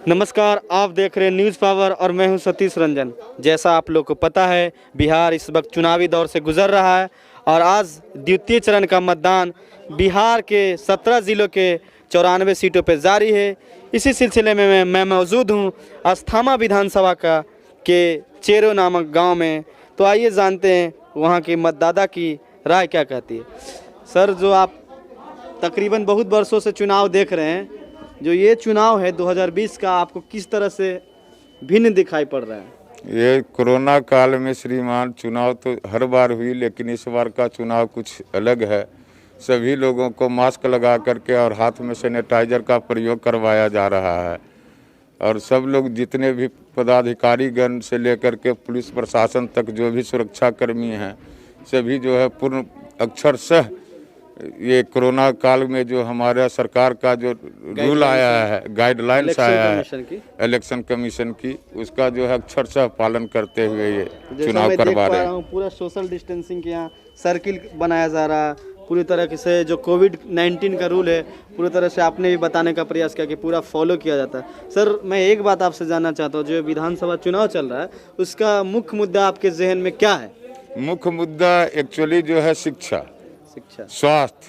नमस्कार, आप देख रहे हैं न्यूज़ पावर और मैं हूं सतीश रंजन। जैसा आप लोग को पता है, बिहार इस वक्त चुनावी दौर से गुजर रहा है और आज द्वितीय चरण का मतदान बिहार के 17 ज़िलों के 94 सीटों पर जारी है। इसी सिलसिले में मैं मौजूद हूं अस्थामा विधानसभा के चेरो नामक गांव में। तो आइए जानते हैं वहां के मतदाता की राय क्या कहती है। सर, जो आप तकरीबन बहुत वर्षों से चुनाव देख रहे हैं, जो ये चुनाव है 2020 का, आपको किस तरह से भिन्न दिखाई पड़ रहा है? ये कोरोना काल में श्रीमान चुनाव तो हर बार हुई, लेकिन इस बार का चुनाव कुछ अलग है। सभी लोगों को मास्क लगा करके और हाथ में सैनिटाइजर का प्रयोग करवाया जा रहा है और सब लोग जितने भी पदाधिकारीगण से लेकर के पुलिस प्रशासन तक जो भी सुरक्षा कर्मी हैं, सभी जो है पूर्ण अक्षरशः ये कोरोना काल में जो हमारा सरकार का जो रूल आया है, गाइडलाइंस आया है इलेक्शन कमीशन की, उसका जो है अक्षरशः पालन करते हुए ये चुनाव करवा रहे हैं। पूरा सोशल डिस्टेंसिंग के यहाँ सर्किल बनाया जा रहा है पूरी तरह से। जो कोविड-19 का रूल है पूरी तरह से आपने भी बताने का प्रयास किया कि पूरा फॉलो किया जाता है। सर, मैं एक बात आपसे जानना चाहता हूँ, जो विधानसभा चुनाव चल रहा है उसका मुख्य मुद्दा आपके जहन में क्या है? मुख्य मुद्दा एक्चुअली जो है शिक्षा, स्वास्थ्य,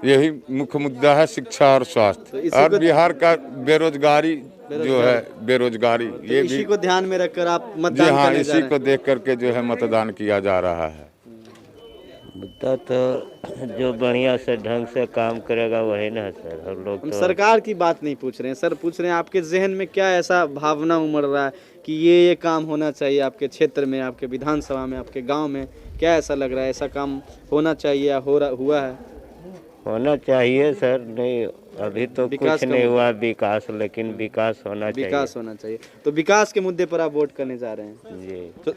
यही मुख्य मुद्दा है, शिक्षा और स्वास्थ्य। तो और बिहार का बेरोजगारी जो है, बेरोजगारी तो ये इसी भी को ध्यान में रखकर आप मतदान हाँ, करने जा इसी रहे को देख करके जो है मतदान किया जा रहा है। मुद्दा तो जो बढ़िया से ढंग से काम करेगा वही ना सर। हम लोग हम तो सरकार की बात नहीं पूछ रहे हैं सर, पूछ रहे हैं आपके जहन में क्या ऐसा भावना उमड़ रहा है कि ये काम होना चाहिए आपके क्षेत्र में, आपके विधानसभा में, आपके गांव में? क्या ऐसा लग रहा है ऐसा काम होना चाहिए या हुआ है? होना चाहिए सर। नहीं, अभी तो कुछ नहीं हुआ विकास, लेकिन विकास होना चाहिए। विकास होना चाहिए। तो विकास के मुद्दे पर आप वोट करने जा रहे हैं जी।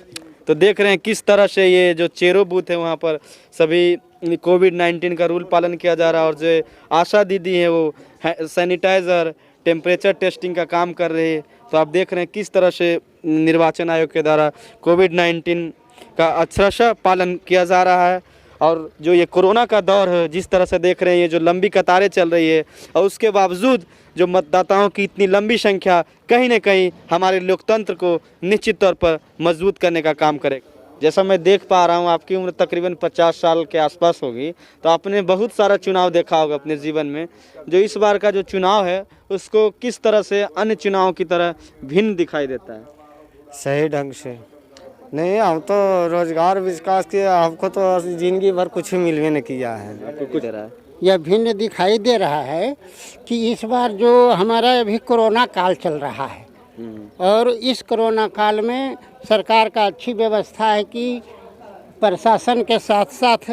तो देख रहे हैं किस तरह से ये जो चेरो बूथ है वहाँ पर सभी कोविड-19 का रूल पालन किया जा रहा है और जो आशा दीदी है वो सैनिटाइज़र, टेम्परेचर टेस्टिंग का काम कर रही है। तो आप देख रहे हैं किस तरह से निर्वाचन आयोग के द्वारा कोविड-19 का अक्षरशः पालन किया जा रहा है। और जो ये कोरोना का दौर है, जिस तरह से देख रहे हैं ये जो लंबी कतारें चल रही है और उसके बावजूद जो मतदाताओं की इतनी लंबी संख्या कहीं न कहीं हमारे लोकतंत्र को निश्चित तौर पर मजबूत करने का काम करेगा। जैसा मैं देख पा रहा हूँ, आपकी उम्र तकरीबन 50 साल के आसपास होगी, तो आपने बहुत सारा चुनाव देखा होगा अपने जीवन में। जो इस बार का जो चुनाव है उसको किस तरह से अन्य चुनाव की तरह भिन्न दिखाई देता है? सही ढंग से नहीं, हम तो रोजगार विकास के, हमको तो जिंदगी भर कुछ मिलवे नहीं किया है। आपको कुछ दे रहा है? यह भिन्न दिखाई दे रहा है कि इस बार जो हमारा अभी कोरोना काल चल रहा है और इस कोरोना काल में सरकार का अच्छी व्यवस्था है कि प्रशासन के साथ साथ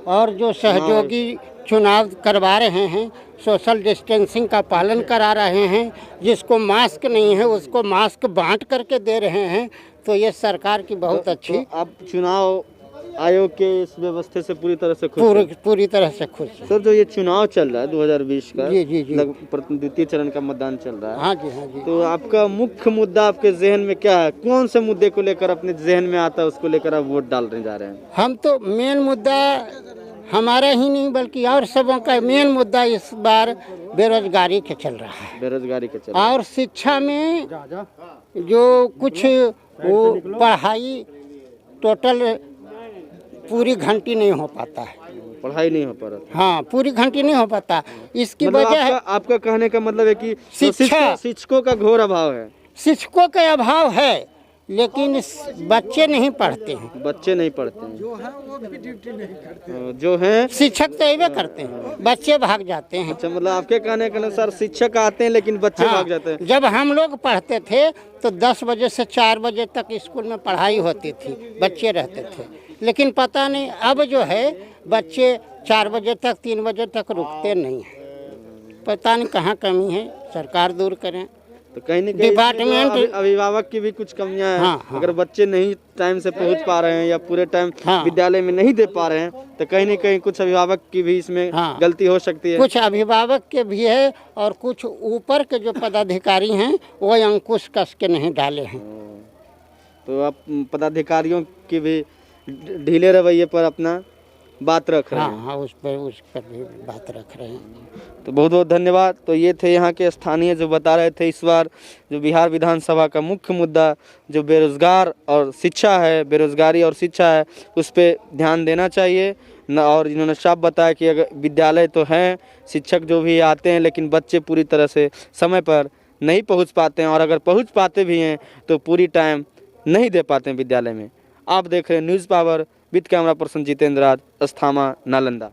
और जो सहयोगी चुनाव करवा रहे हैं, सोशल डिस्टेंसिंग का पालन करा रहे हैं। जिसको मास्क नहीं है उसको मास्क बांट करके दे रहे हैं। तो ये सरकार की बहुत अच्छी। तो आप चुनाव आयोग के इस व्यवस्था से पूरी तरह से खुश हैं? पूरी तरह से खुश हैं। सर, जो ये चुनाव चल रहा है 2020 का, जी। द्वितीय चरण का मतदान चल रहा है। हाँ जी। तो आपका मुख्य मुद्दा आपके जहन में क्या है? कौन से मुद्दे को लेकर अपने जहन में आता है उसको लेकर आप वोट डालने जा रहे हैं? हम तो मेन मुद्दा हमारा ही नहीं बल्कि और सबों का मेन मुद्दा इस बार बेरोजगारी के चल रहा है। बेरोजगारी के चल और शिक्षा में जो कुछ वो पढ़ाई टोटल पूरी घंटी नहीं हो पाता है। पढ़ाई नहीं हो पा रहा। हाँ, पूरी घंटी नहीं हो पाता। इसकी मतलब वजह है आपका कहने का मतलब है कि शिक्षा, शिक्षकों का घोर अभाव है। शिक्षकों का अभाव है, लेकिन बच्चे नहीं पढ़ते हैं। बच्चे नहीं पढ़ते हैं, जो है वो भी ड्यूटी नहीं करते, जो है शिक्षक तो ये करते हैं, बच्चे भाग जाते हैं। अच्छा, मतलब आपके कहने के अनुसार शिक्षक आते हैं लेकिन बच्चे भाग जाते हैं। जब हम लोग पढ़ते थे तो 10 बजे से 4 बजे तक स्कूल में पढ़ाई होती थी, बच्चे रहते थे। लेकिन पता नहीं अब जो है बच्चे 4 बजे तक 3 बजे तक रुकते नहीं हैं। पता नहीं कहाँ कमी है, सरकार दूर करें। तो कहीं न कहीं डिपार्टमेंट अभिभावक की भी कुछ कमियां हैं। हाँ। अगर बच्चे नहीं टाइम से पहुंच पा रहे हैं या पूरे टाइम विद्यालय में नहीं दे पा रहे हैं तो कहीं न कहीं कुछ अभिभावक की भी इसमें गलती हो सकती है। कुछ अभिभावक के भी है और कुछ ऊपर के जो पदाधिकारी हैं वो अंकुश कस के नहीं डाले हैं। तो आप पदाधिकारियों की भी ढीले रवैये पर अपना बात रख रहे हैं। हाँ हाँ, उस पर भी बात रख रहे हैं। तो बहुत बहुत धन्यवाद। तो ये थे यहाँ के स्थानीय जो बता रहे थे इस बार जो बिहार विधानसभा का मुख्य मुद्दा जो बेरोजगार और शिक्षा है, बेरोजगारी और शिक्षा है, उस पर ध्यान देना चाहिए न। और इन्होंने साफ बताया कि अगर विद्यालय तो हैं, शिक्षक जो भी आते हैं, लेकिन बच्चे पूरी तरह से समय पर नहीं पहुँच पाते हैं, और अगर पहुँच पाते भी हैं तो पूरी टाइम नहीं दे पाते हैं विद्यालय में। आप देख रहे हैं news power, with camera person Jitendra Raj, अस्थामा, नालंदा।